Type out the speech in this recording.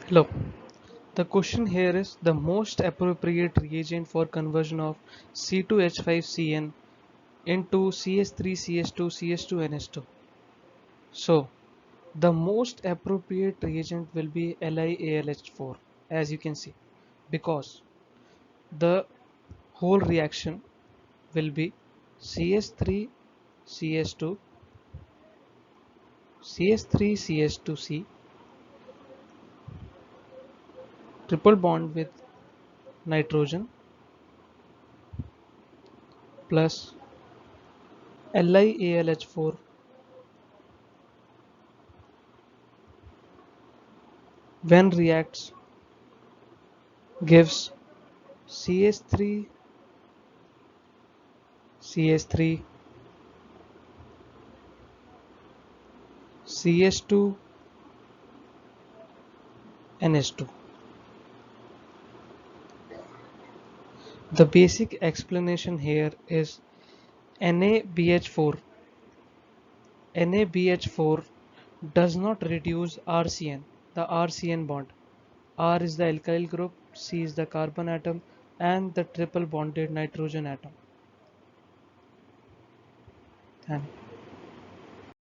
Hello. The question here is the most appropriate reagent for conversion of C2H5Cn into CS3CH2 CH2NH2. So the most appropriate reagent will be LiAlH4, as you can see, because the whole reaction will be CH3CH2 CH3CH2C triple bond with nitrogen plus LiAlH4 when reacts gives CH3 CH3 CH2 NH2. The basic explanation here is NaBH4. NaBH4 does not reduce RCN, the RCN bond. R is the alkyl group, C is the carbon atom, and the triple bonded nitrogen atom. Thank you.